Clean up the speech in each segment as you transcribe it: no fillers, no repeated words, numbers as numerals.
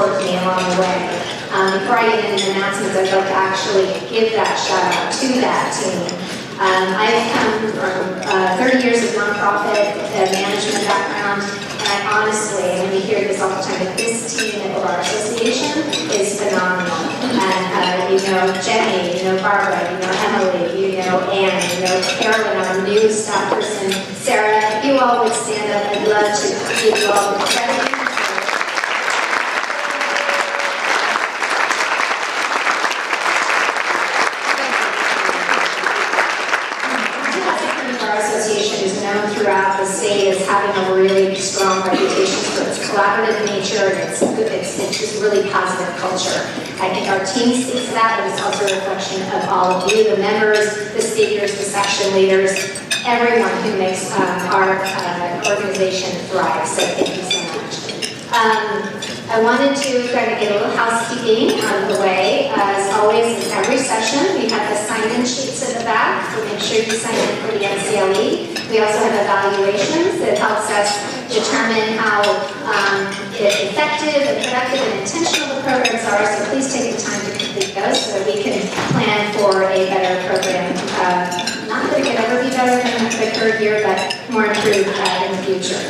support me along the way. Before I get into announcements, I'd like to actually give that shout out to that team. I've come from 30 years of nonprofit management background, and I honestly, and we hear this all the time, that this team at our association is phenomenal. And you know Jenny, you know Barbara, you know Emily, you know Anne, you know Carolyn, our new staff person, Sarah. If you all would stand up, I'd love to give you all the credit. Throughout the state is having a really strong reputation for its collaborative nature and it's just really positive culture. I think our team sees that, but it's also a reflection of all of you, the members, the speakers, the section leaders, everyone who makes our organization thrive. So thank you so much. I wanted to kind of get a little housekeeping out of the way. As always, in every session, we have the sign-in sheets at the back, so make sure you sign in for the MCLE. We also have evaluations that helps us determine how effective and productive and intentional the programs are, so please take the time to complete those so that we can plan for a better program. Not that it can ever be better than the third year, but more improved in the future.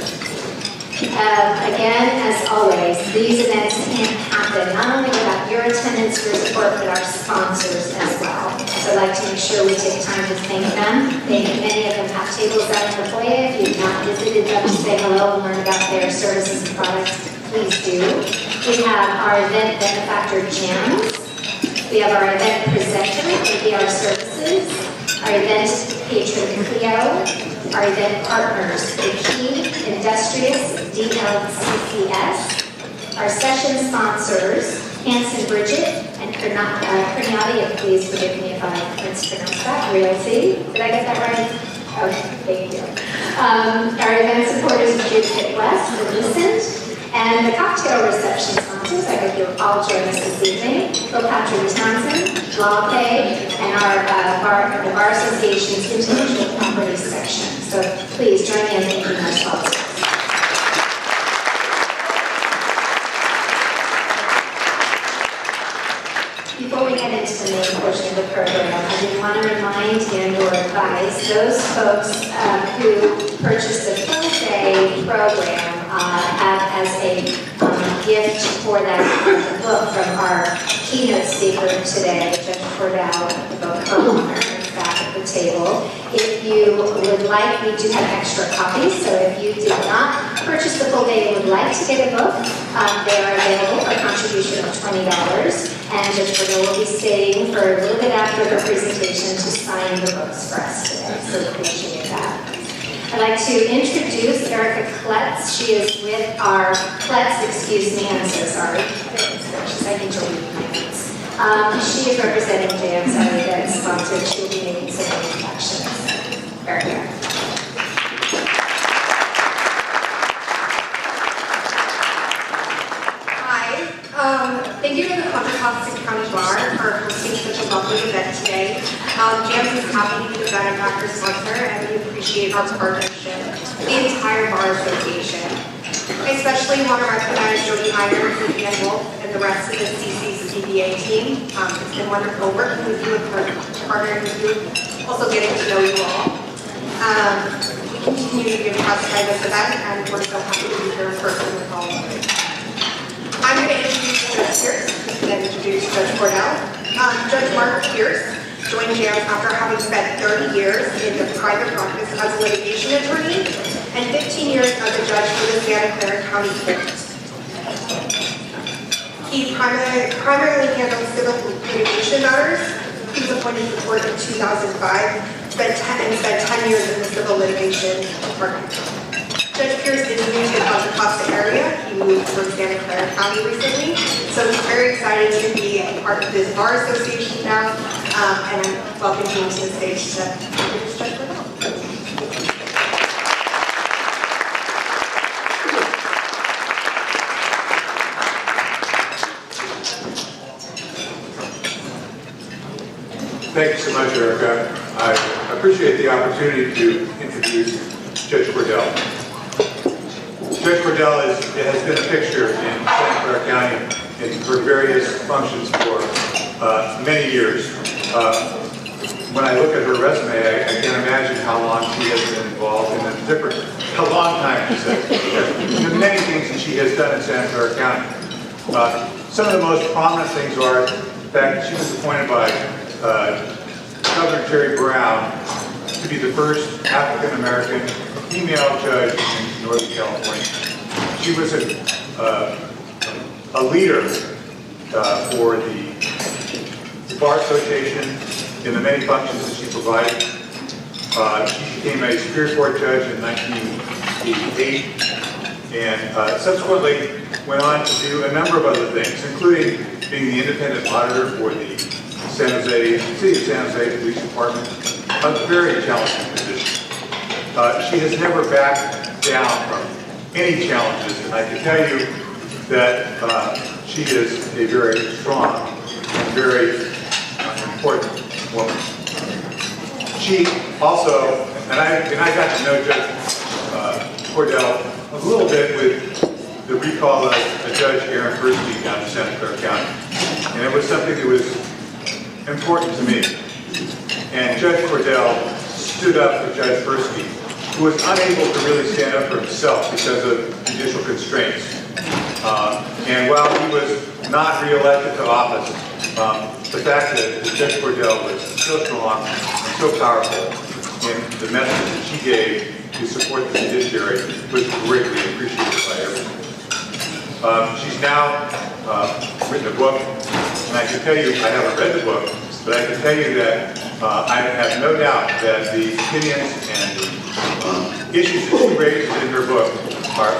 Again, as always, these events can't happen not only without your attendance, your support, but our sponsors as well. So I'd like to make sure we take time to thank them. Many of them have tables out in the foyer. If you've not visited them to say hello and learn about their services and products, please do. We have our event benefactor jams. We have our event presenter, APR Services. Our event patron, Cleo. Our event partners, the Key, Industrious, DLCCS. Our session sponsors, Hanson Bridget and Carnati, please forgive me if I mispronounced that, Realty. Did I get that right? Okay, thank you. Our event supporters, Judith West and Lucent. And the cocktail reception sponsors, I hope you'll all join us this evening, Patrick Townsend, LawPay, and the Bar Association's Intellectual Property section. So please join me in thanking our sponsors. Before we get into the main portion of the program, I did want to remind and or advise those folks who purchased the full-day program have as a gift for that book from our keynote speaker today, Judge Cordell, the book co-owner, back at the table. If you would like, we do have extra copies, so if you did not purchase the full day and would like to get a book, they are available for a contribution of $20, and Judge Cordell will be staying for a little bit after her presentation to sign the books for us today, so we appreciate that. I'd like to introduce Erica Kletz. She is with our, excuse me, I'm so sorry. I need to read my notes. She is representing JMCLE that is sponsored. She will be making some introductions. Erica. Hi. Thank you to the Contra Costa County Bar for hosting such a lovely event today. JAMS is happy to be the benefactor sponsor, and we appreciate our partnership with the entire Bar Association. I especially want to recognize Jody Hines and Ian Wolf and the rest of the CCCBA team. It's been wonderful working with you and partnering with you, also getting to know you all. We continue to be impressed by this event, and we're so happy to be here in person with all of you. I'm going to introduce Judge Pierce, and then introduce Judge Cordell. Judge Mark Pierce joined JAMS after having spent 30 years in the private practice as a litigation attorney and 15 years as a judge for the Santa Clara County Court. He primarily handled civil litigation matters. He was appointed to the court in 2005, spent 10 years in the civil litigation department. Judge Pierce is new to the Contra Costa area. He moved from Santa Clara County recently, so he's very excited to be a part of this Bar Association now, and I'm welcoming him to the stage to introduce Judge Cordell. Thank you so much, Erica. I appreciate the opportunity to introduce Judge Cordell. Judge Cordell has been a fixture in Santa Clara County in her various functions for many years. When I look at her resume, I can't imagine how long she has been involved in a long time, she said. There's many things that she has done in Santa Clara County. Some of the most prominent things are the fact that she was appointed by Governor Jerry Brown to be the first African-American female judge in Northern California. She was a leader for the Bar Association in the many functions that she provided. She became a Superior Court judge in 1988 and subsequently went on to do a number of other things, including being the independent auditor for the City of San Jose Police Department, a very challenging position. She has never backed down from any challenges, and I can tell you that she is a very strong and very important woman. She also, and I got to know Judge Cordell a little bit with the recall of Judge Aaron Furstein down in Santa Clara County, and it was something that was important to me. And Judge Cordell stood up for Judge Furstein, who was unable to really stand up for himself because of judicial constraints. And while he was not re-elected to office, the fact that Judge Cordell was so strong and so powerful in the message that she gave to support the judiciary was greatly appreciated by everyone. She's now written a book, and I can tell you, I haven't read the book, but I can tell you that I have no doubt that the opinions and the issues that she raises in her book are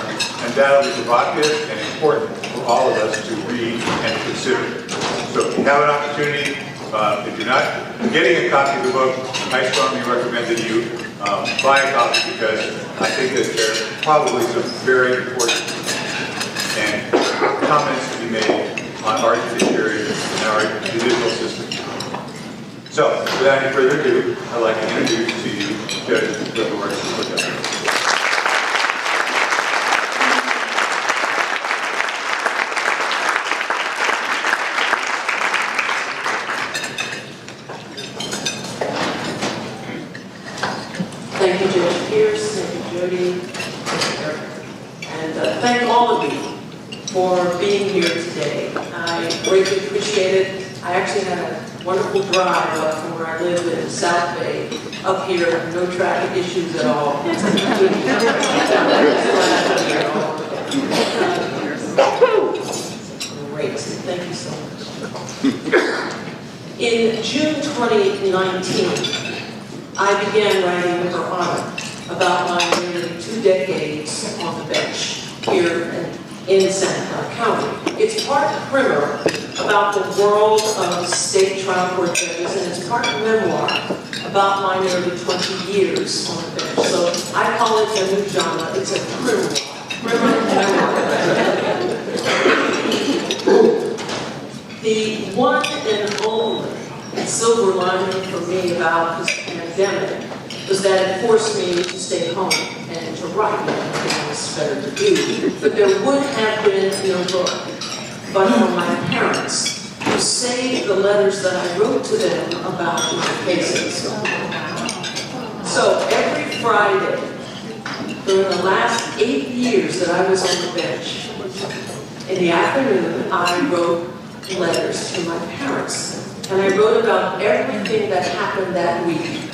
undoubtedly provocative and important for all of us to read and consider. So if you have an opportunity, if you're not getting a copy of the book, I strongly recommend that you buy a copy because I think that there are probably some very important and comments to be made on our judiciary and our judicial system. So, without any further ado, I'd like to introduce to you Judge LaDoris. Thank you, Judge Pierce, thank you, Jody, and thank all of you for being here today. I greatly appreciate it. I actually had a wonderful drive from where I live in South Bay up here, no traffic issues at all. Great, thank you so much. In June 2019, I began writing with her honor about my nearly 2 decades on the bench here in Santa Clara County. It's part primer about the world of state trial court judges, and it's part memoir about my nearly 20 years on the bench. So I call it a new genre. It's a primer memoir. The one and only silver lining for me about this pandemic was that it forced me to stay home and to write. It was better to do. But there would have been no book but for my parents who saved the letters that I wrote to them about my cases. So every Friday, during the last 8 years that I was on the bench, in the afternoon, I wrote letters to my parents. And I wrote about everything that happened that week.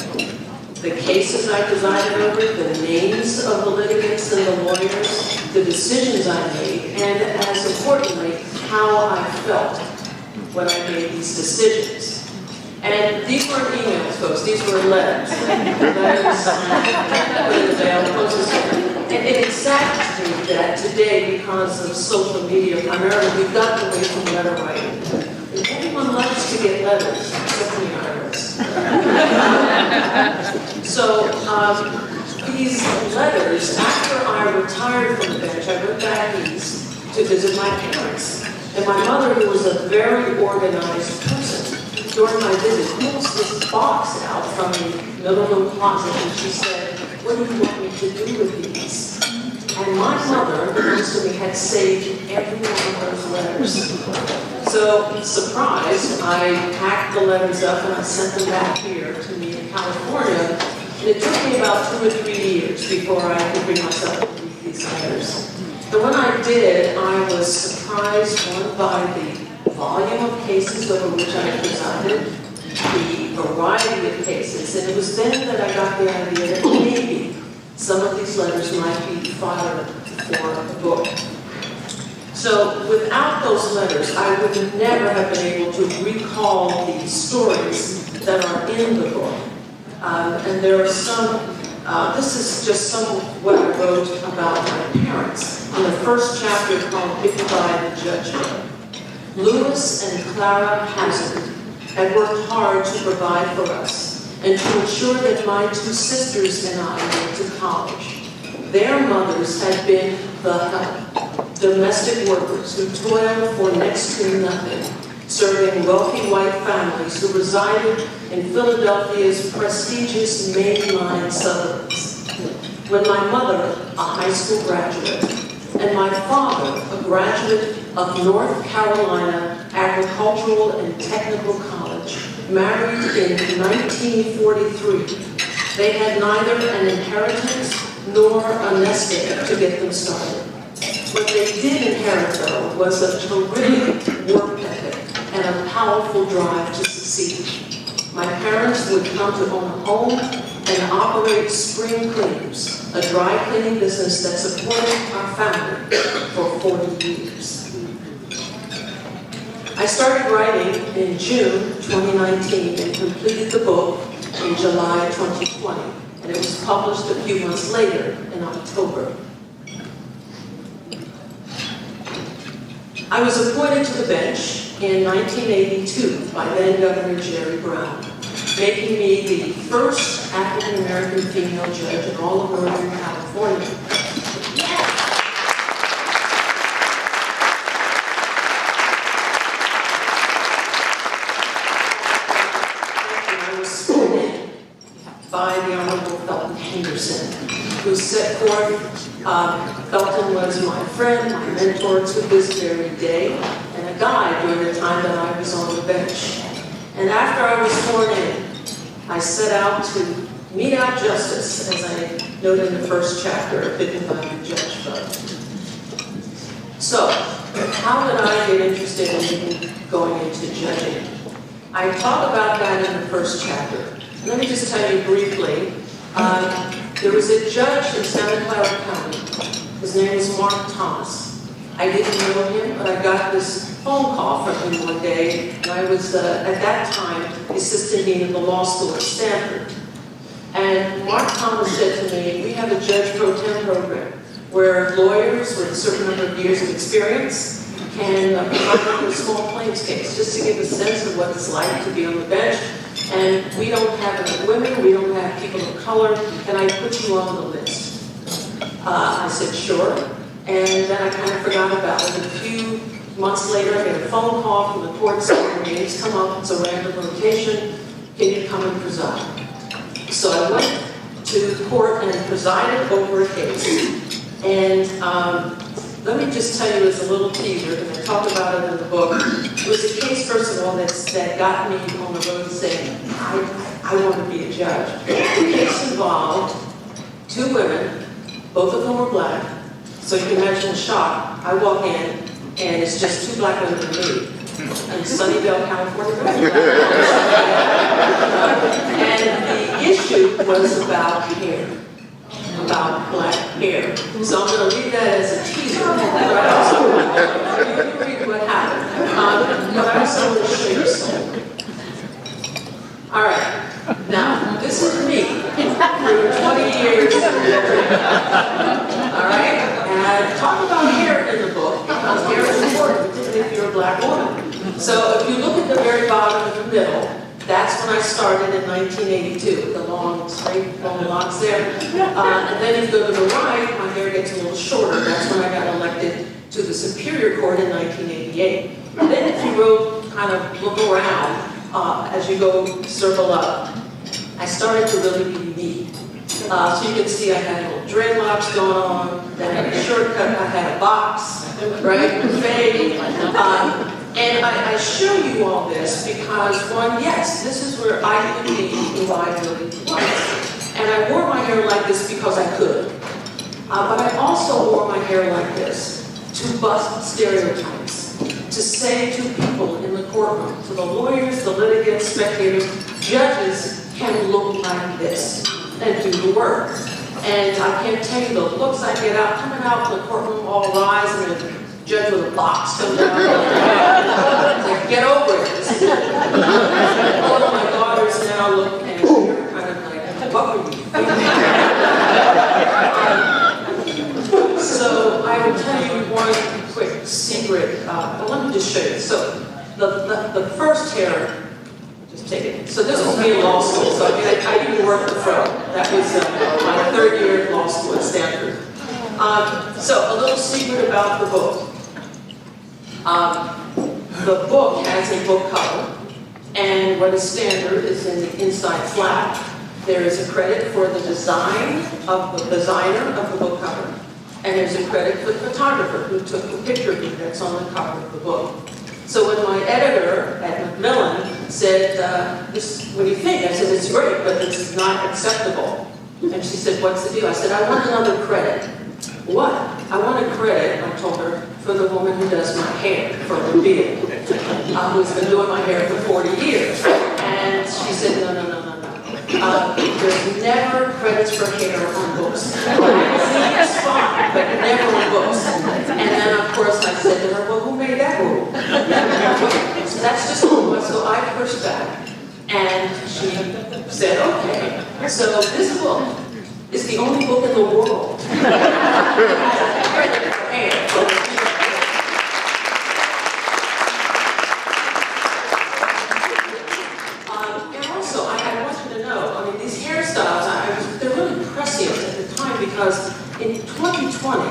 The cases I presided over, the names of the litigants and the lawyers, the decisions I made, and as importantly, how I felt when I made these decisions. And these weren't emails, folks, these were letters. And it saddens me that today, because of social media primarily, we've gotten away from letter writing. And everyone likes to get letters, except for the IRS. So these letters, after I retired from the bench, I went back east to visit my parents. And my mother, who was a very organized person, during my visit, pulls this box out from the middle of the closet, and she said, "What do you want me to do with these?" And my mother, unbeknownst to me, had saved every one of those letters. So, surprised, I packed the letters up and I sent them back here to me in California. And it took me about 2 or 3 years before I could bring myself to read these letters. And when I did, I was surprised, one, by the volume of cases over which I presided, the variety of cases, and it was then that I got the idea that maybe some of these letters might be fodder for a book. So without those letters, I would never have been able to recall the stories that are in the book. And there are some, this is just some of what I wrote about my parents in the first chapter called Bitten by the Judgment. Louis and Clara Hazard had worked hard to provide for us and to ensure that my 2 sisters and I went to college. Their mothers had been the help, domestic workers who toiled for next to nothing, serving wealthy white families who resided in Philadelphia's prestigious mainline suburbs. When my mother, a high school graduate, and my father, a graduate of North Carolina Agricultural and Technical College, married in 1943, they had neither an inheritance nor a nest egg to get them started. What they did inherit, though, was a terrific work ethic and a powerful drive to succeed. My parents would come to own a home and operate Spring Cleaners, a dry cleaning business that supported our family for 40 years. I started writing in June 2019 and completed the book in July 2020, and it was published a few months later in October. I was appointed to the bench in 1982 by then Governor Jerry Brown, making me the first African-American female judge in all of Northern California. I was sworn in by the Honorable Felton Henderson, who set forth, Felton was my friend, my mentor to this very day, and a guide during the time that I was on the bench. And after I was sworn in, I set out to mete out justice, as I noted in the first chapter of Bitten by the Judgment. So, how did I get interested in going into judging? I talk about that in the first chapter. Let me just tell you briefly. There was a judge in Santa Clara County. His name was Mark Thomas. I didn't know him, but I got this phone call from him one day, and I was, at that time, the assistant dean of the law school at Stanford. And Mark Thomas said to me, we have a judge pro tem program where lawyers with a certain number of years of experience can provide a small claims case, just to give a sense of what it's like to be on the bench. And we don't have any women, we don't have people of color, can I put you on the list? I said, sure. And then I kind of forgot about it. A few months later, I get a phone call from the court saying, names come up, it's a random rotation, can you come and preside? So I went to court and presided over a case. And let me just tell you as a little teaser, because I talk about it in the book. It was a case, first of all, that got me on the road saying, I want to be a judge. The case involved 2 women, both of them were black. So you can imagine the shock. I walk in, and it's just 2 black women and me. In Sunnyvale, California. And the issue was about hair. About black hair. So I'm going to read that as a teaser. You can read what happened. But I also want to show you something. All right. Now, this is me for 20 years. All right? And I talk about hair in the book because hair is important, particularly if you're a black woman. So if you look at the very bottom of the middle, that's when I started in 1982, with the long, straight, long locks there. And then if you go to the right, my hair gets a little shorter. That's when I got elected to the Superior Court in 1988. And then if you kind of look around, as you go circle up, I started to really be me. So you can see I had little dreadlocks going on, then I had a short cut, I had a box, right, fade. And I show you all this because, one, yes, this is where I could be who I really was. And I wore my hair like this because I could. But I also wore my hair like this to bust stereotypes, to say to people in the courtroom, to the lawyers, the litigants, spectators, judges can look like this and do the work. And I can't tell you the looks I get out, coming out in the courtroom, all rise, and the judge with a box comes out. Like, get over it. All of my daughters now look and they're kind of like, what were you thinking? So I will tell you one quick secret. But let me just show you. So the first hair, just take it. So this was me in law school. So I didn't work the fro. That was my third year at law school at Stanford. So a little secret about the book. The book has a book cover, and what is standard is in the inside flap. There is a credit for the design of the designer of the book cover, and there's a credit for the photographer who took the picture of me that's on the cover of the book. So when my editor at Macmillan said, what do you think? I said, it's great, but it's not acceptable. And she said, what's the deal? I said, I want another credit. What? I want a credit, I told her, for the woman who does my hair for Reveal, who's been doing my hair for 40 years. And she said, no. There's never credits for hair on books. It's fine, but never on books. And then, of course, I said to her, well, who made that rule? So that's just one. So I pushed back, and she said, okay. So this book is the only book in the world that has a credit for hair. They're really prescient at the time because in 2020,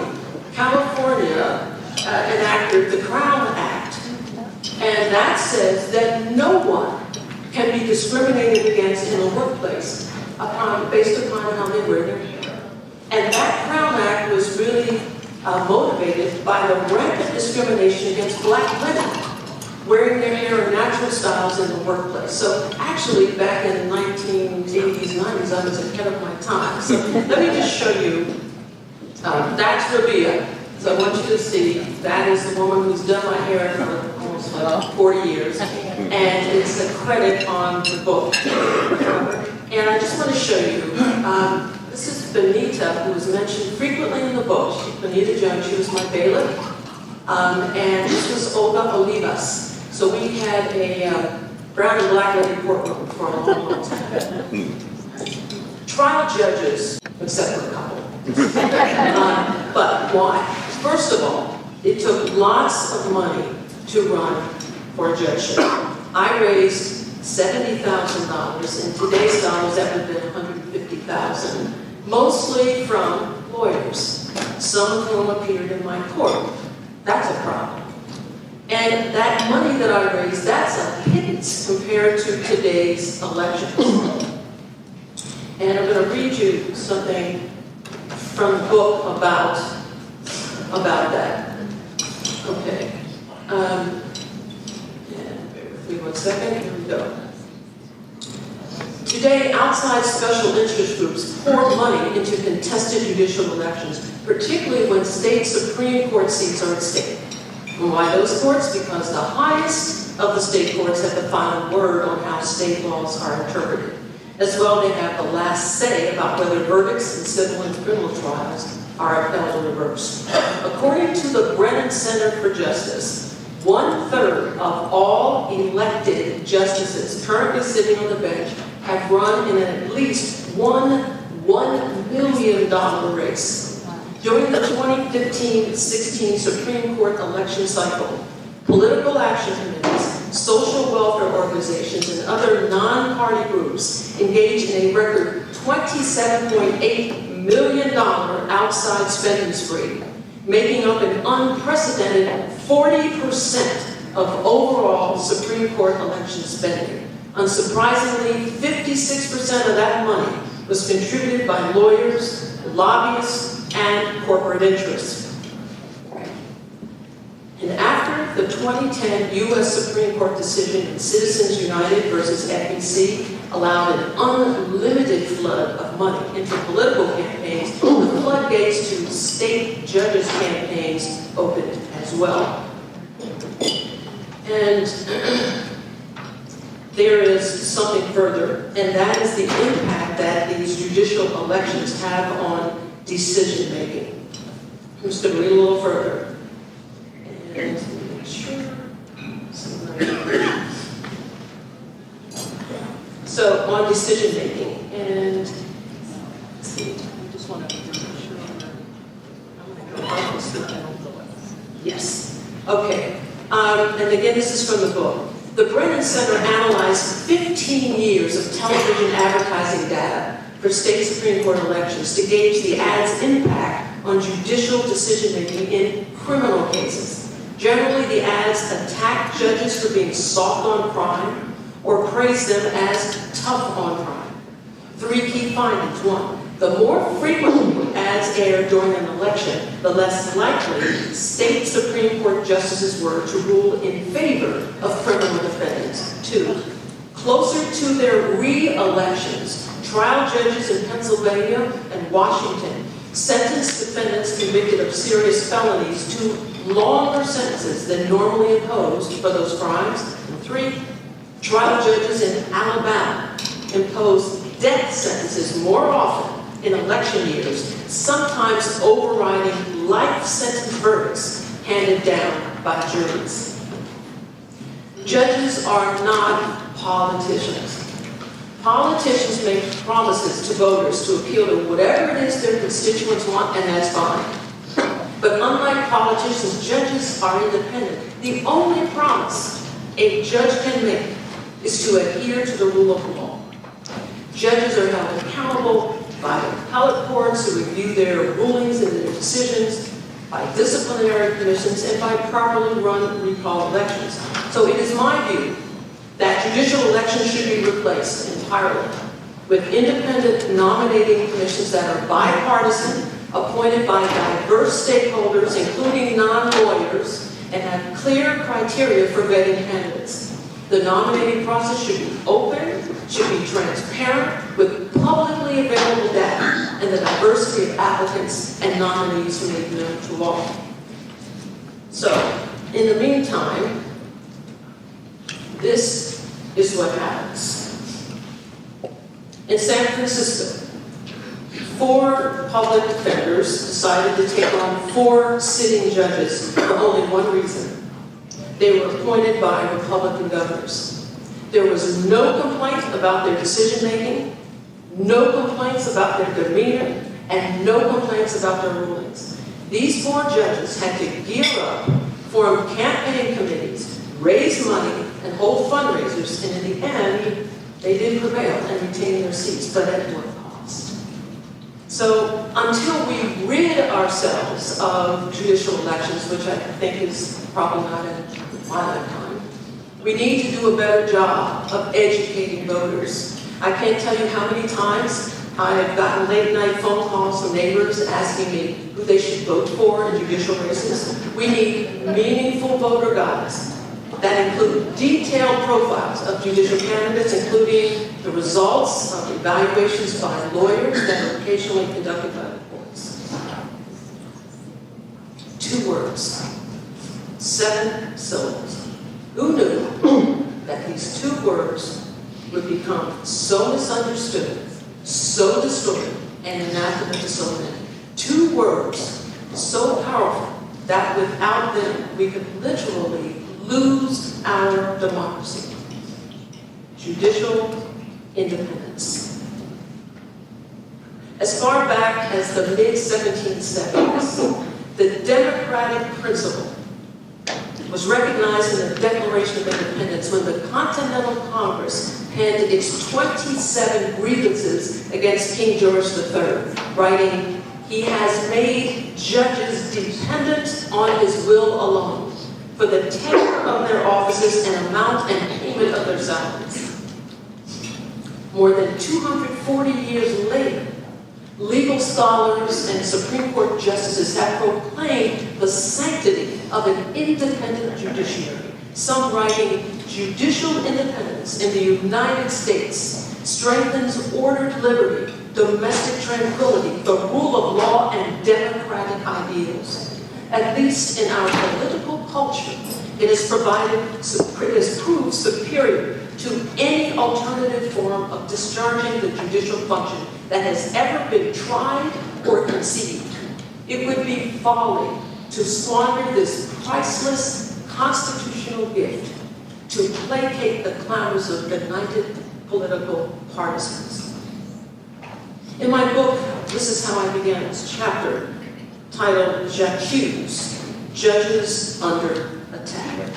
California enacted the Crown Act, and that says that no one can be discriminated against in the workplace based upon how they wear their hair. And that Crown Act was really motivated by the rampant discrimination against black women wearing their hair in natural styles in the workplace. So actually, back in the 1980s, 90s, I was ahead of my time. So let me just show you. That's Rabia. So I want you to see, that is the woman who's done my hair for almost 40 years. And it's a credit on the book. And I just want to show you, this is Benita, who was mentioned frequently in the book. Benita Jones, she was my bailiff. And this was Olga Olivas. So we had a brown and black lady courtroom for a long time. Trial judges, except for a couple. But why? First of all, it took lots of money to run for a judgeship. I raised $70,000. In today's dollars, that would have been $150,000. Mostly from lawyers, some of whom appeared in my court. That's a problem. And that money that I raised, that's a pittance compared to today's elections. And I'm going to read you something from the book about that. Okay. Bear with me 1 second. Here we go. Today, outside special interest groups pour money into contested judicial elections, particularly when state Supreme Court seats are at stake. And why those courts? Because the highest of the state courts have the final word on how state laws are interpreted. As well, they have the last say about whether verdicts in civil and criminal trials are upheld or reversed. According to the Brennan Center for Justice, 1/3 of all elected justices currently sitting on the bench have run in an at least $1 million race. During the 2015-16 Supreme Court election cycle, political action committees, social welfare organizations, and other non-party groups engaged in a record $27.8 million outside spending spree, making up an unprecedented 40% of overall Supreme Court election spending. Unsurprisingly, 56% of that money was contributed by lawyers, lobbyists, and corporate interests. And after the 2010 U.S. Supreme Court decision in Citizens United versus FEC allowed an unlimited flood of money into political campaigns, the floodgates to state judges' campaigns opened as well. And there is something further, and that is the impact that these judicial elections have on decision-making. I'm just going to read a little further. And make sure. So on decision making, and let's see, I just want to make sure I'm going to go off this so I don't go up. Yes. Okay. And again, this is from the book. The Brennan Center analyzed 15 years of television advertising data for state Supreme Court elections to gauge the ads' impact on judicial decision making in criminal cases. Generally, the ads attack judges for being soft on crime or praise them as tough on crime. 3 key findings. 1, the more frequently ads air during an election, the less likely state Supreme Court justices were to rule in favor of criminal defendants. 2, closer to their re-elections, trial judges in Pennsylvania and Washington sentenced defendants convicted of serious felonies to longer sentences than normally imposed for those crimes. And 3, trial judges in Alabama imposed death sentences more often in election years, sometimes overriding life sentence verdicts handed down by juries. Judges are not politicians. Politicians make promises to voters to appeal to whatever it is their constituents want, and that's fine. But unlike politicians, judges are independent. The only promise a judge can make is to adhere to the rule of law. Judges are held accountable by appellate courts who review their rulings and their decisions, by disciplinary commissions, and by properly run recall elections. So it is my view that judicial elections should be replaced entirely with independent nominating commissions that are bipartisan, appointed by diverse stakeholders, including non-lawyers, and have clear criteria for vetting candidates. The nominating process should be open, should be transparent, with publicly available data and the diversity of applicants and nominees who may be known to all. So, in the meantime, this is what happens. In San Francisco, 4 public defenders decided to take on 4 sitting judges for only one reason. They were appointed by Republican governors. There was no complaint about their decision-making, no complaints about their demeanor, and no complaints about their rulings. These 4 judges had to gear up, form campaign committees, raise money, and hold fundraisers, and in the end, they did prevail and retain their seats, but at what cost? So until we rid ourselves of judicial elections, which I think is probably not in my lifetime, we need to do a better job of educating voters. I can't tell you how many times I've gotten late-night phone calls from neighbors asking me who they should vote for in judicial races. We need meaningful voter guides that include detailed profiles of judicial candidates, including the results of evaluations by lawyers that are occasionally conducted by the courts. 2 words, 7 syllables. Who knew that these 2 words would become so misunderstood, so distorted, and anathema to so many? 2 words so powerful that without them we could literally lose our democracy. Judicial independence. As far back as the mid-1770s, the democratic principle was recognized in the Declaration of Independence when the Continental Congress penned its 27 grievances against King George III, writing, "He has made judges dependent on his will alone for the tenure of their offices and amount and payment of their salaries." more than 240 years later, legal scholars and Supreme Court justices have proclaimed the sanctity of an independent judiciary. Some writing, "Judicial independence in the United States strengthens ordered liberty, domestic tranquility, the rule of law, and democratic ideals. At least in our political culture, it has proved superior to any alternative form of discharging the judicial function that has ever been tried or conceived. It would be folly to squander this priceless constitutional gift to placate the clamors of benighted political partisans." In my book, this is how I began this chapter, titled "J'accuse, Judges Under Attack."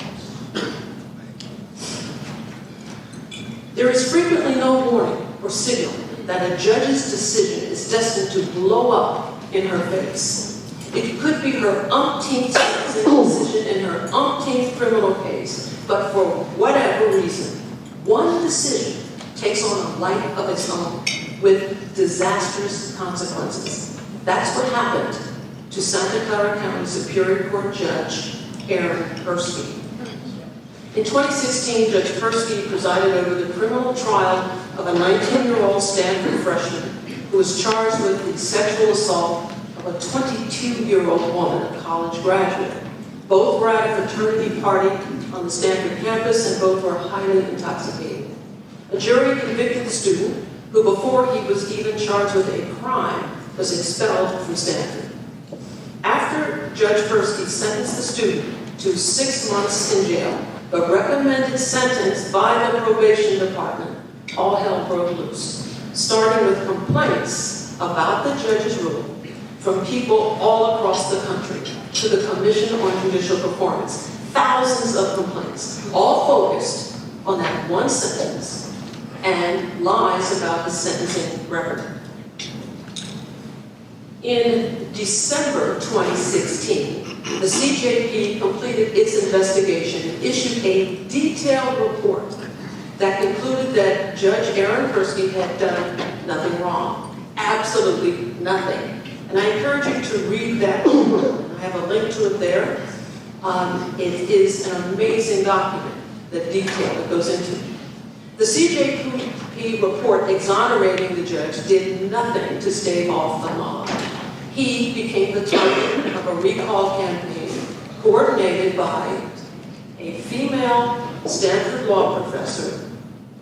There is frequently no warning or signal that a judge's decision is destined to blow up in her face. It could be her umpteenth sentencing decision in her umpteenth criminal case, but for whatever reason, one decision takes on a life of its own with disastrous consequences. That's what happened to Santa Clara County Superior Court Judge Aaron Persky. In 2016, Judge Persky presided over the criminal trial of a 19-year-old Stanford freshman who was charged with the sexual assault of a 22-year-old woman, a college graduate. Both were at a fraternity party on the Stanford campus, and both were highly intoxicated. A jury convicted the student, who before he was even charged with a crime, was expelled from Stanford. After Judge Persky sentenced the student to 6 months in jail, the recommended sentence by the probation department, all hell broke loose, starting with complaints about the judge's ruling from people all across the country to the Commission on Judicial Performance. Thousands of complaints, all focused on that one sentence and lies about the sentencing record. In December 2016, the CJP completed its investigation and issued a detailed report that concluded that Judge Aaron Persky had done nothing wrong, absolutely nothing. And I encourage you to read that report. I have a link to it there. It is an amazing document, the detail that goes into it. The CJP report exonerating the judge did nothing to stave off the mob. He became the target of a recall campaign coordinated by a female Stanford law professor,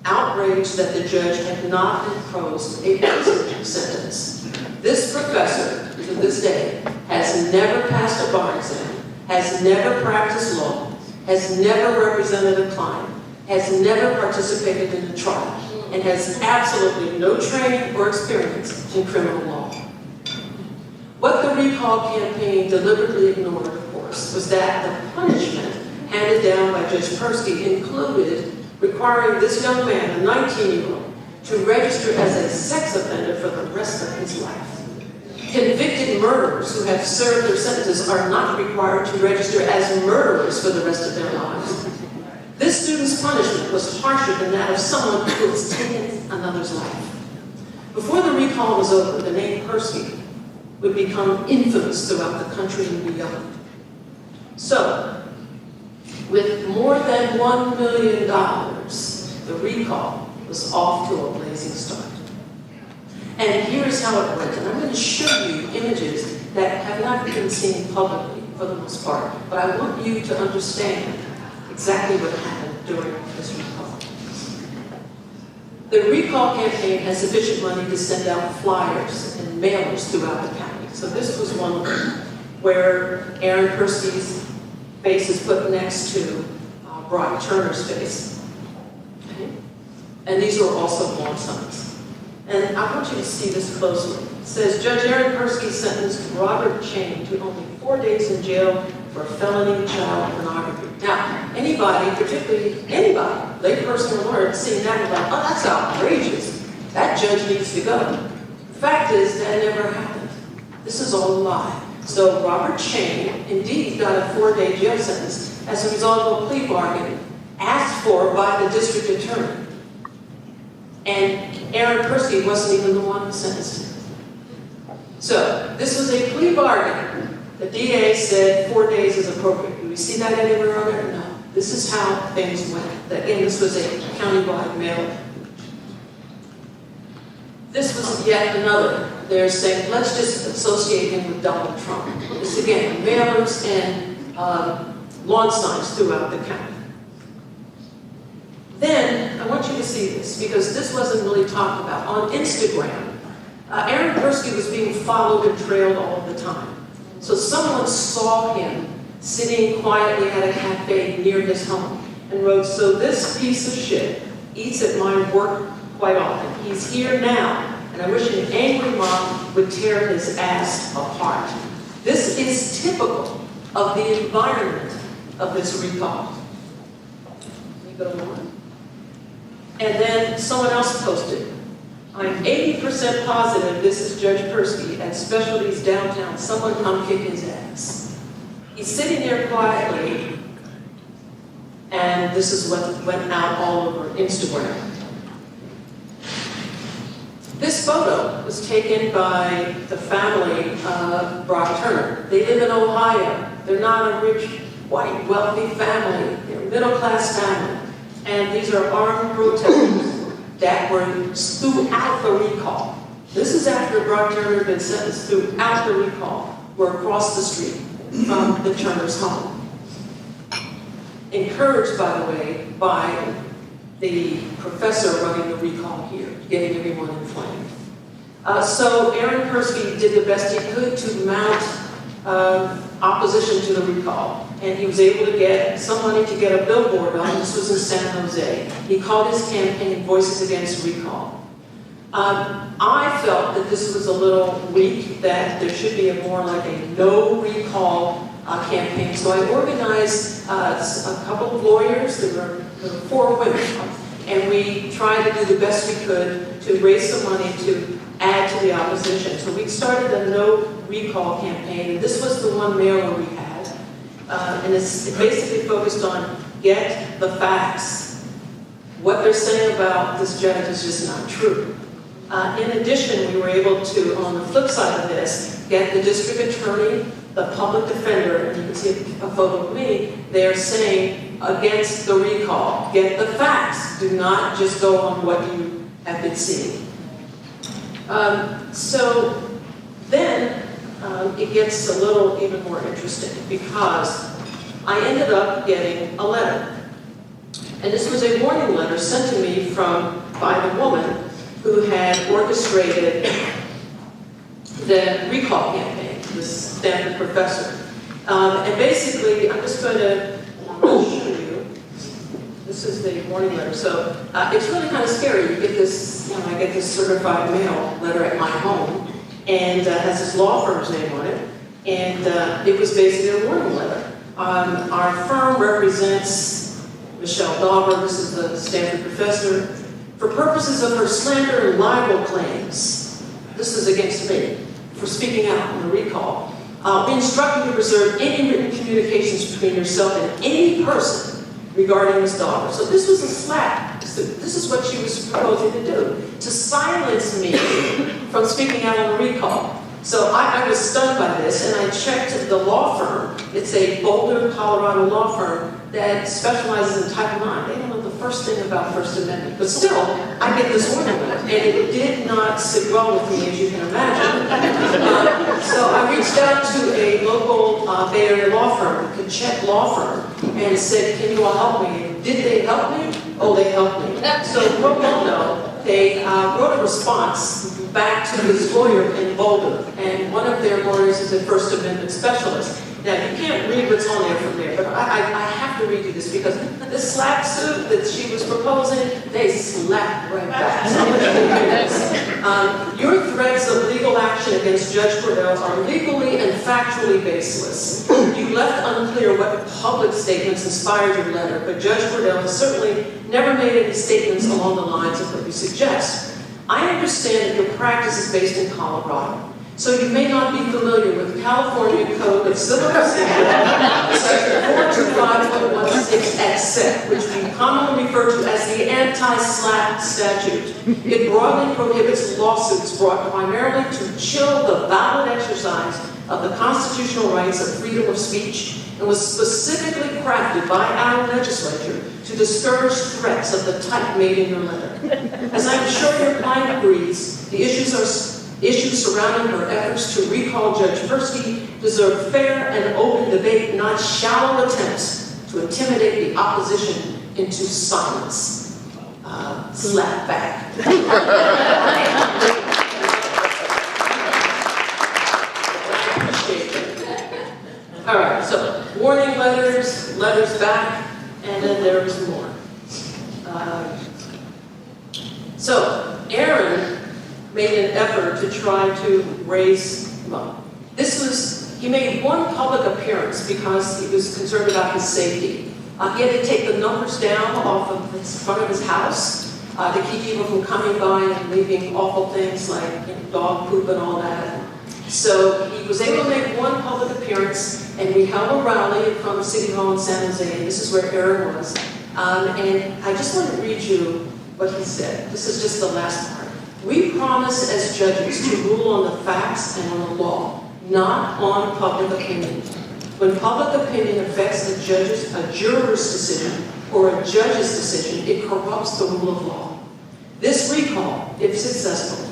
outraged that the judge had not imposed a prison sentence. This professor, to this day, has never passed a bar exam, has never practiced law, has never represented a client, has never participated in a trial, and has absolutely no training or experience in criminal law. What the recall campaign deliberately ignored, of course, was that the punishment handed down by Judge Persky included requiring this young man, a 19-year-old, to register as a sex offender for the rest of his life. Convicted murderers who have served their sentences are not required to register as murderers for the rest of their lives. This student's punishment was harsher than that of someone who has taken another's life. Before the recall was over, the name Persky would become infamous throughout the country and beyond. So, with more than $1 million, the recall was off to a blazing start. And here's how it worked. And I'm going to show you images that have not been seen publicly for the most part, but I want you to understand exactly what happened during this recall. The recall campaign has sufficient money to send out flyers and mailers throughout the county. So this was one of them, where Aaron Persky's face is put next to Brock Turner's face. Okay? And these were also long signs. And I want you to see this closely. It says, Judge Aaron Persky sentenced Robert Chain to only 4 days in jail for felony child pornography. Now, anybody, particularly anybody, layperson or lawyer, seeing that would be like, oh, that's outrageous. That judge needs to go. The fact is, that never happened. This is all a lie. So Robert Chain indeed got a 4-day jail sentence as a result of a plea bargain asked for by the district attorney. And Aaron Persky wasn't even the one who sentenced him. So, this was a plea bargain. The DA said 4 days is appropriate. Do we see that anywhere on there? No. This is how things went. Again, this was a countywide mail. This was yet another. They're saying, let's just associate him with Donald Trump. This again, mailers and lawn signs throughout the county. Then, I want you to see this, because this wasn't really talked about. On Instagram, Aaron Persky was being followed and trailed all the time. So someone saw him sitting quietly at a cafe near his home and wrote, so this piece of shit eats at my work quite often. He's here now, and I wish an angry mom would tear his ass apart. This is typical of the environment of this recall. Can you go to one? And then someone else posted, I'm 80% positive this is Judge Persky at Specialties downtown. Someone come kick his ass. He's sitting there quietly, and this is what went out all over Instagram. This photo was taken by the family of Brock Turner. They live in Ohio. They're not a rich, white, wealthy family. They're a middle-class family. And these are armed protesters that were throughout the recall. This is after Brock Turner had been sentenced. Throughout the recall were across the street from the Turner's home. Encouraged, by the way, by the professor running the recall here, getting everyone inflamed. So Aaron Persky did the best he could to mount opposition to the recall. And he was able to get some money to get a billboard on. This was in San Jose. He called his campaign Voices Against Recall. I felt that this was a little weak, that there should be a more like a no recall campaign. So I organized a couple of lawyers, there were 4 women, and we tried to do the best we could to raise some money to add to the opposition. So we started a no recall campaign, and this was the one mailer we had. And it basically focused on get the facts. What they're saying about this judge is just not true. In addition, we were able to, on the flip side of this, get the district attorney, the public defender, and you can see a photo of me, they're saying against the recall. Get the facts. Do not just go on what you have been seeing. So then it gets a little even more interesting, because I ended up getting a letter. And this was a warning letter sent to me by the woman who had orchestrated the recall campaign, this Stanford professor. And basically, I'm just going to show you. This is the warning letter. So it's really kind of scary. You get this, I get this certified mail letter at my home, and has this law firm's name on it. And it was basically a warning letter. Our firm represents Michelle Dauber. This is the Stanford professor. For purposes of her slander and libel claims, this is against me, for speaking out on the recall, we instruct you to preserve any written communications between yourself and any person regarding Ms. Dauber. So this was a slap. This is what she was proposing to do, to silence me from speaking out on the recall. So I was stunned by this, and I checked the law firm. It's a Boulder, Colorado law firm that specializes in Title IX. They don't know the first thing about First Amendment. But still, I get this warning letter, and it did not sit well with me, as you can imagine. So I reached out to a local Bay Area law firm, the Keynote law firm, and said, can you all help me? And did they help me? Oh, they helped me. So pro bono, they wrote a response back to this lawyer in Boulder, and one of their lawyers is a First Amendment specialist. Now, you can't read what's on there from there, but I have to read you this, because the slap suit that she was proposing, they slapped right back. So I'm going to read this. Your threats of legal action against Judge Cordell are legally and factually baseless. You left unclear what public statements inspired your letter, but Judge Cordell has certainly never made any statements along the lines of what you suggest. I understand that your practice is based in Colorado. So you may not be familiar with California Code of Civil Procedure, Section 425.16 et sec, which we commonly refer to as the anti-SLAPP statute. It broadly prohibits lawsuits brought primarily to chill the valid exercise of the constitutional rights of freedom of speech, and was specifically crafted by our legislature to discourage threats of the type made in your letter. As I'm sure your client agrees, the issues surrounding her efforts to recall Judge Persky deserve fair and open debate, not shallow attempts to intimidate the opposition into silence. Slap back. All right, so warning letters, letters back, and then there's more. So Aaron made an effort to try to raise, well, he made one public appearance because he was concerned about his safety. He had to take the numbers down off of the front of his house to keep people from coming by and leaving awful things like dog poop and all that. So he was able to make one public appearance, and we held a rally from City Hall in San Jose, and this is where Aaron was. And I just want to read you what he said. This is just the last part. We promise as judges to rule on the facts and on the law, not on public opinion. When public opinion affects a juror's decision or a judge's decision, it corrupts the rule of law. This recall, if successful,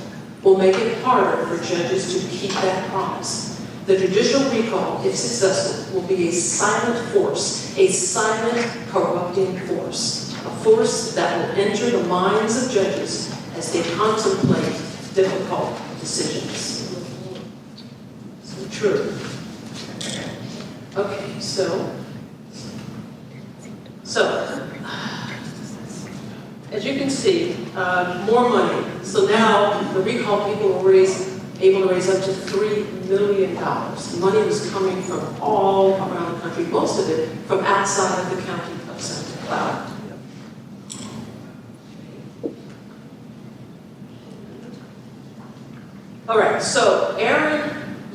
will make it harder for judges to keep that promise. The judicial recall, if successful, will be a silent force, a silent corrupting force, a force that will enter the minds of judges as they contemplate difficult decisions. So true. Okay, so as you can see, more money. So now the recall people were able to raise up to $3 million. Money was coming from all around the country, most of it from outside of the county of Santa Clara. All right, so Aaron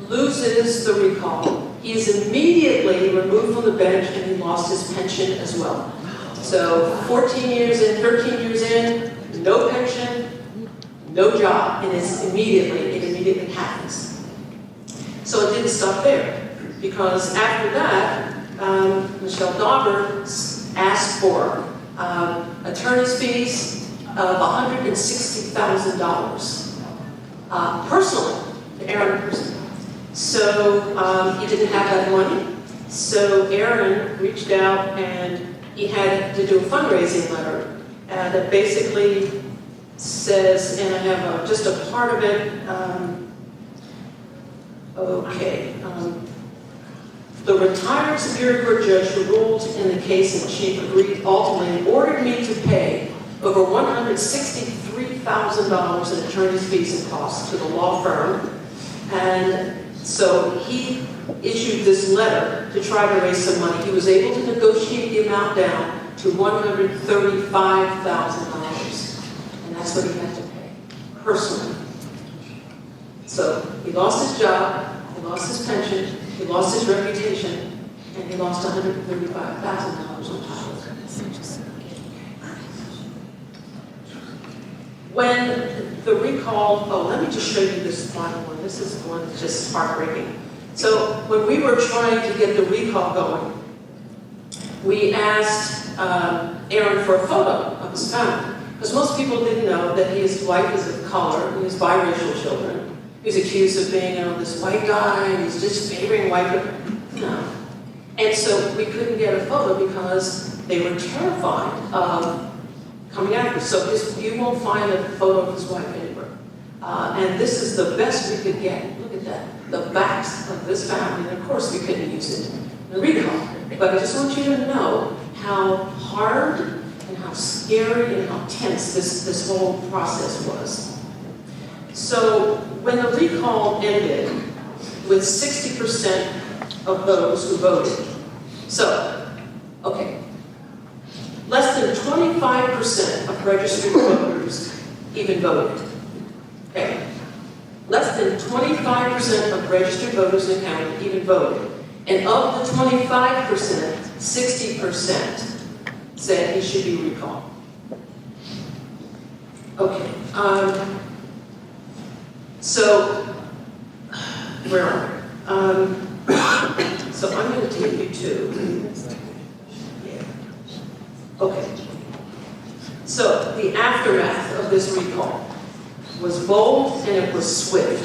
loses the recall. He is immediately removed from the bench, and he lost his pension as well. So 14 years in, 13 years in, no pension, no job, and it immediately happens. So it didn't stop there, because after that, Michelle Dauber asked for attorney's fees of $160,000, personally, to Aaron personally. So he didn't have that money. So Aaron reached out and he had to do a fundraising letter that basically says, and I have just a part of it, the retired Superior Court judge who ruled in the case in chief agreed ultimately ordered me to pay over $163,000 in attorney's fees and costs to the law firm. And so he issued this letter to try to raise some money. He was able to negotiate the amount down to $135,000. And that's what he had to pay, personally. So he lost his job, he lost his pension, he lost his reputation, and he lost $135,000 on top of it. When the recall, let me just show you this final one. This is the one that's just heartbreaking. So when we were trying to get the recall going, we asked Aaron for a photo of his family. Because most people didn't know that his wife is of color, and he has biracial children. He was accused of being this white guy, and he's just favoring white women. No. And so we couldn't get a photo because they were terrified of coming after. So you won't find a photo of his wife anywhere. And this is the best we could get. Look at that. The backs of this family. And of course we couldn't use it in the recall. But I just want you to know how hard and how scary and how tense this whole process was. So when the recall ended with 60% of those who voted. So, okay. Less than 25% of registered voters even voted. Okay. less than 25% of registered voters in the county even voted. And of the 25%, 60% said he should be recalled. Okay, so, where are we? So I'm going to take you to, yeah. Okay. So the aftermath of this recall was bold and it was swift.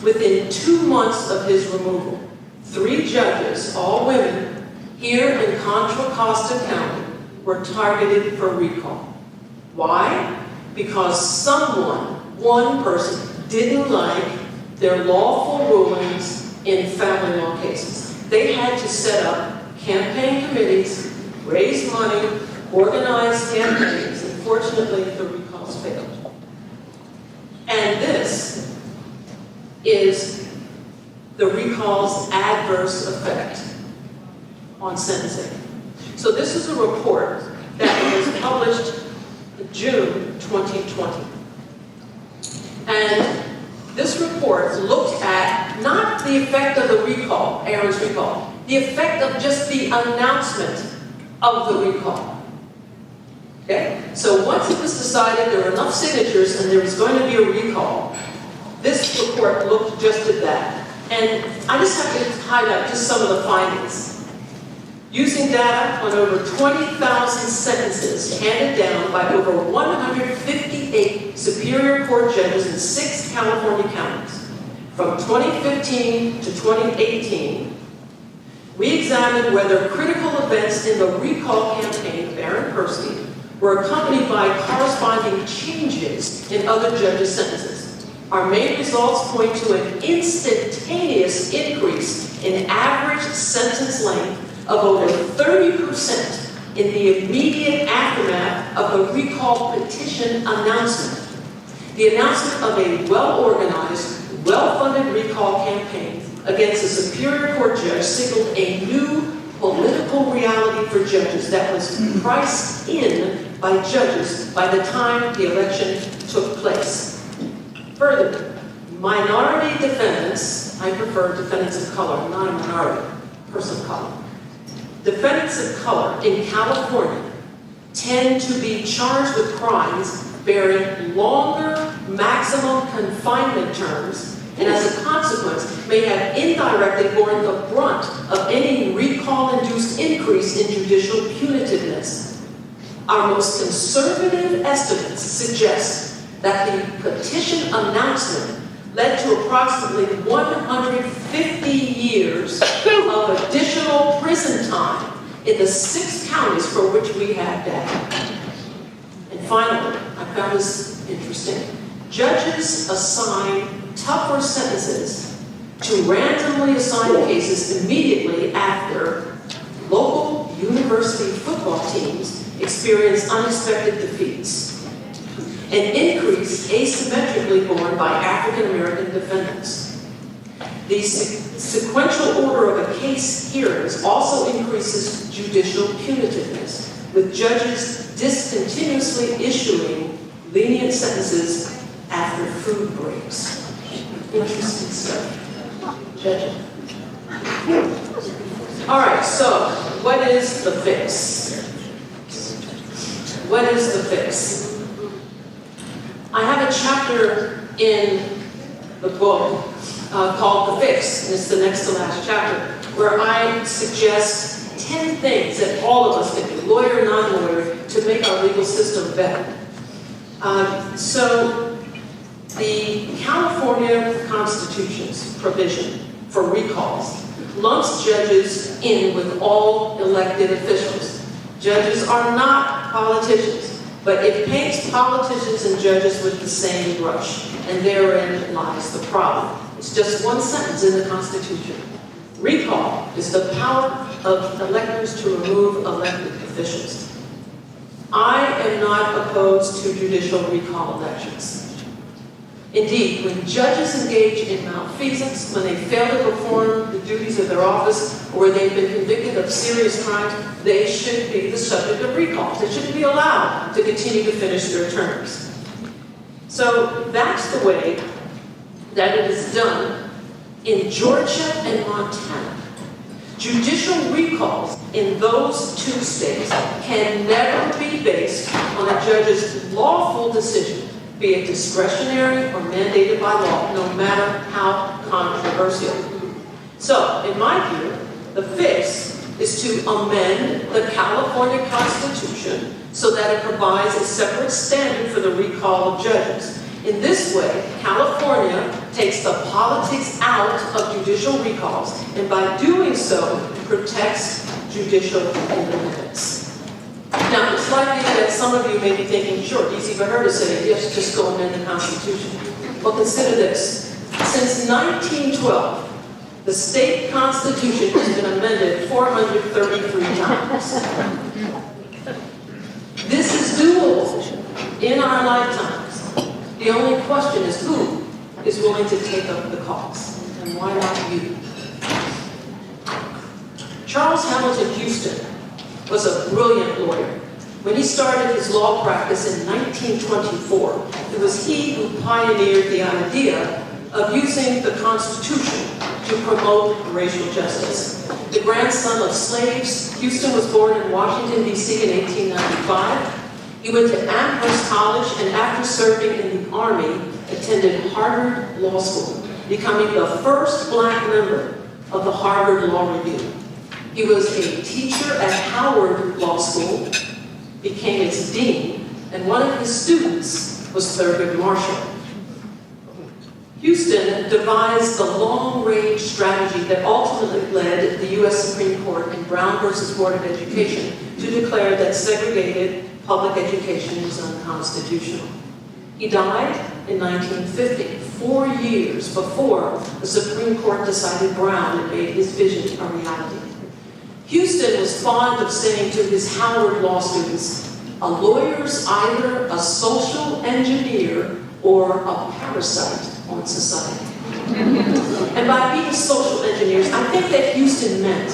Within 2 months of his removal, 3 judges, all women, here in Contra Costa County, were targeted for recall. Why? Because someone, one person, didn't like their lawful rulings in family law cases. They had to set up campaign committees, raise money, organize campaigns, and fortunately the recalls failed. And this is the recall's adverse effect on sentencing. So this is a report that was published in June 2020. And this report looked at not the effect of the recall, Aaron's recall, the effect of just the announcement of the recall. Okay? So once it was decided there were enough signatures and there was going to be a recall, this report looked just at that. And I just have to highlight just some of the findings. Using data on over 20,000 sentences handed down by over 158 Superior Court judges in 6 California counties, from 2015 to 2018, we examined whether critical events in the recall campaign of Aaron Persky were accompanied by corresponding changes in other judges' sentences. Our main results point to an instantaneous increase in average sentence length of over 30% in the immediate aftermath of the recall petition announcement. The announcement of a well-organized, well-funded recall campaign against a Superior Court judge signaled a new political reality for judges that was priced in by judges by the time the election took place. Further, minority defendants, I prefer defendants of color, not a minority, person of color. Defendants of color in California tend to be charged with crimes bearing longer maximum confinement terms, and as a consequence may have indirectly borne the brunt of any recall-induced increase in judicial punitiveness. Our most conservative estimates suggest that the petition announcement led to approximately 150 years of additional prison time in the 6 counties for which we have data. And finally, I found this interesting. Judges assign tougher sentences to randomly assigned cases immediately after local university football teams experience unexpected defeats. An increase asymmetrically borne by African American defendants. The sequential order of a case hearings also increases judicial punitiveness, with judges discontinuously issuing lenient sentences after food breaks. Interesting stuff. Judging. All right, so what is the fix? What is the fix? I have a chapter in the book called The Fix, and it's the next to last chapter, where I suggest 10 things that all of us can do, lawyer, non-lawyer, to make our legal system better. So the California Constitution's provision for recalls lumps judges in with all elected officials. Judges are not politicians. But it paints politicians and judges with the same brush, and therein lies the problem. It's just one sentence in the Constitution. Recall is the power of electors to remove elected officials. I am not opposed to judicial recall elections. Indeed, when judges engage in malfeasance, when they fail to perform the duties of their office, or where they've been convicted of serious crimes, they should be the subject of recalls. They shouldn't be allowed to continue to finish their terms. So that's the way that it is done in Georgia and Montana. Judicial recalls in those two states can never be based on a judge's lawful decision, be it discretionary or mandated by law, no matter how controversial. So, in my view, the fix is to amend the California Constitution so that it provides a separate standard for the recall of judges. In this way, California takes the politics out of judicial recalls, and by doing so, protects judicial independence. Now, it's likely that some of you may be thinking, sure, easy for her to say, yes, just go amend the Constitution. Well, consider this. Since 1912, the state constitution has been amended 433 times. This is doable in our lifetimes. The only question is who is willing to take up the cost, and why not you? Charles Hamilton Houston was a brilliant lawyer. When he started his law practice in 1924, it was he who pioneered the idea of using the Constitution to promote racial justice. The grandson of slaves, Houston was born in Washington, D.C. in 1895. He went to Amherst College, and after serving in the Army, attended Harvard Law School, becoming the first black member of the Harvard Law Review. He was a teacher at Howard Law School, became its dean, and one of his students was Thurgood Marshall. Houston devised the long-range strategy that ultimately led the U.S. Supreme Court in Brown versus Board of Education to declare that segregated public education was unconstitutional. He died in 1950, 4 years before the Supreme Court decided Brown and made his vision a reality. Houston was fond of saying to his Howard Law students, a lawyer's either a social engineer or a parasite on society. And by being social engineers, I think that Houston meant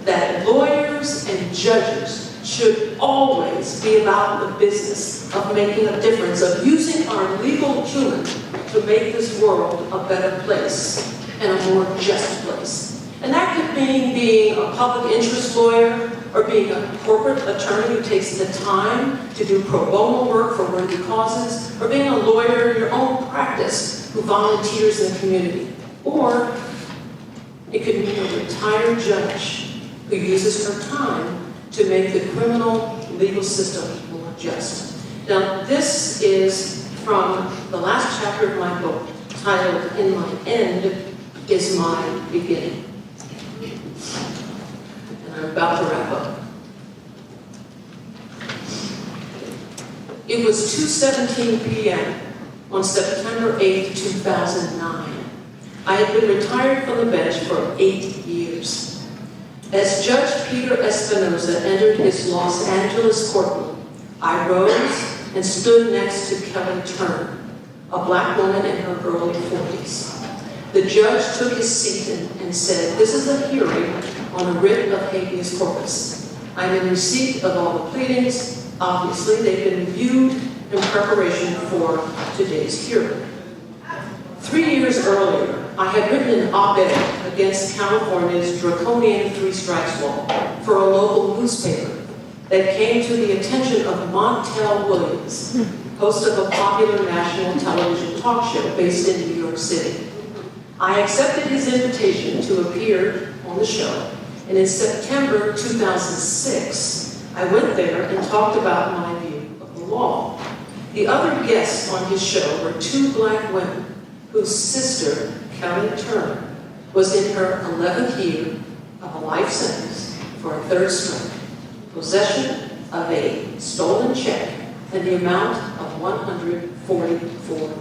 that lawyers and judges should always be about the business of making a difference, of using our legal acumen to make this world a better place and a more just place. And that could mean being a public interest lawyer or being a corporate attorney who takes the time to do pro bono work for worthy causes, or being a lawyer in your own practice who volunteers in the community. Or it could mean a retired judge who uses her time to make the criminal legal system more just. Now, this is from the last chapter of my book, titled In My End is My Beginning. And I'm about to wrap up. It was 2:17 p.m. on September 8, 2009. I had been retired from the bench for 8 years. As Judge Peter Espinoza entered his Los Angeles courtroom, I rose and stood next to Kelly Turner, a black woman in her early 40s. The judge took his seat and said, "This is a hearing on a writ of habeas corpus. I'm in receipt of all the pleadings. Obviously, they've been reviewed in preparation for today's hearing." 3 years earlier, I had written an op-ed against California's draconian three-strikes law for a local newspaper that came to the attention of Montel Williams, host of a popular national television talk show based in New York City. I accepted his invitation to appear on the show, and in September 2006, I went there and talked about my view of the law. The other guests on his show were 2 black women whose sister, Kelly Turner, was in her 11th year of a life sentence for a third strike, possession of a stolen check, and the amount of $144.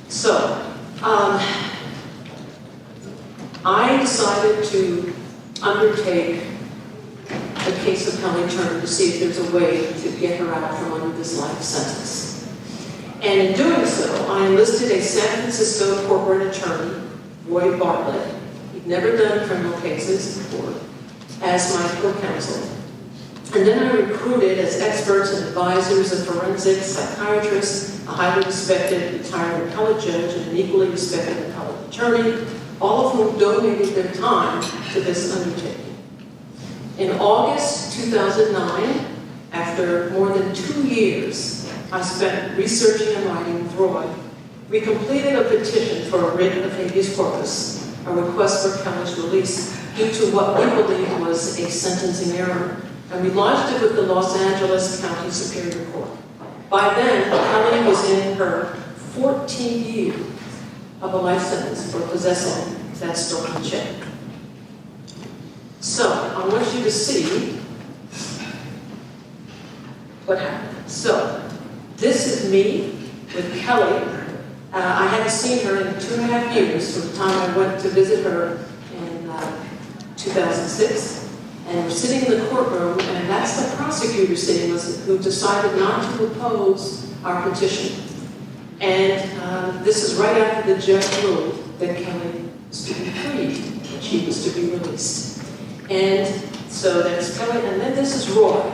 So, I decided to undertake the case of Kelly Turner to see if there's a way to get her out from under this life sentence. And in doing so, I enlisted a San Francisco corporate attorney, Roy Bartlett. He'd never done criminal cases before, as my co-counsel. And then I recruited as experts and advisors a forensic psychiatrist, a highly respected retired appellate judge, and an equally respected appellate attorney, all of whom donated their time to this undertaking. In August 2009, after more than 2 years I spent researching and writing with Roy, we completed a petition for a writ of habeas corpus, a request for Kelly's release due to what we believe was a sentencing error, and we lodged it with the Los Angeles County Superior Court. By then, Kelly was in her 14th year of a life sentence for possessing that stolen check. So, I want you to see what happened. So, this is me with Kelly. I hadn't seen her in 2.5 years from the time I went to visit her in 2006. And we're sitting in the courtroom, and that's the prosecutor sitting who decided not to oppose our petition. And this is right after the judge ruled that Kelly was to be freed, that she was to be released. And so that's Kelly, and then this is Roy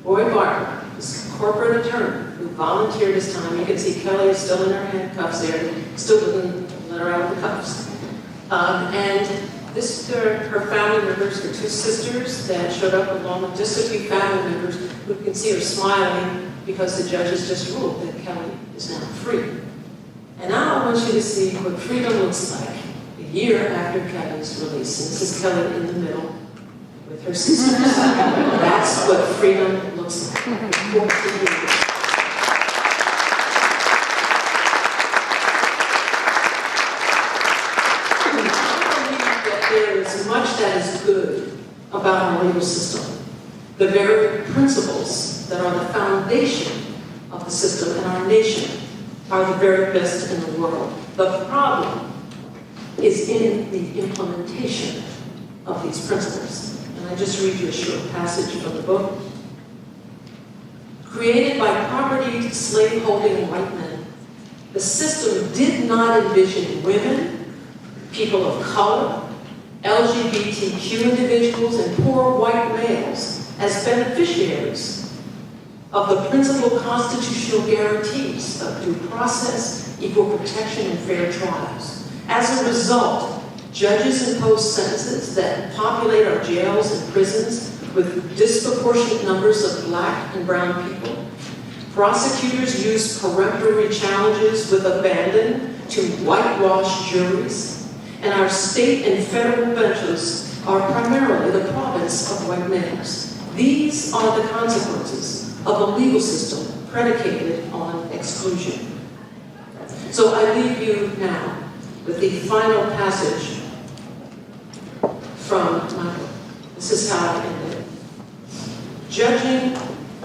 Barker, this corporate attorney who volunteered his time. You can see Kelly is still in her handcuffs there, still didn't let her out of the cuffs. And this her family members, her 2 sisters that showed up along with just a few family members who can see her smiling because the judge has just ruled that Kelly is now free. And now I want you to see what freedom looks like a year after Kelly's release. And this is Kelly in the middle with her sisters. That's what freedom looks like. 14 years. There is much that is good about our legal system. The very principles that are the foundation of the system in our nation are the very best in the world. The problem is in the implementation of these principles. And I just read you a short passage from the book. Created by property slave-holding white men, the system did not envision women, people of color, LGBTQ individuals, and poor white males as beneficiaries of the principal constitutional guarantees of due process, equal protection, and fair trials. As a result, judges impose sentences that populate our jails and prisons with disproportionate numbers of black and brown people. Prosecutors use peremptory challenges with abandon to whitewash juries. And our state and federal benches are primarily the province of white males. These are the consequences of a legal system predicated on exclusion. So I leave you now with the final passage from my book. This is how I ended it. Judging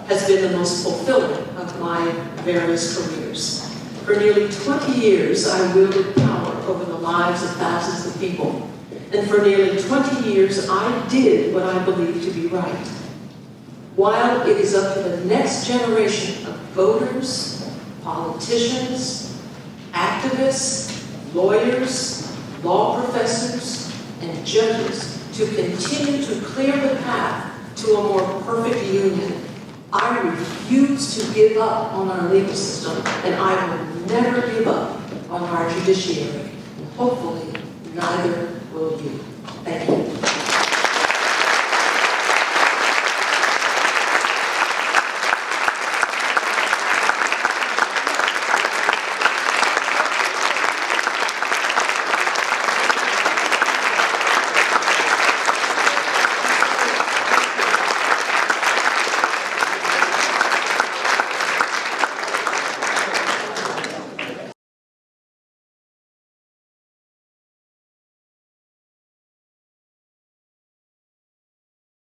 has been the most fulfilling of my various careers. For nearly 20 years, I wielded power over the lives of thousands of people. And for nearly 20 years, I did what I believed to be right. While it is up to the next generation of voters, politicians, activists, lawyers, law professors, and judges to continue to clear the path to a more perfect union, I refuse to give up on our legal system, and I will never give up on our judiciary. And hopefully, neither will you. Thank you.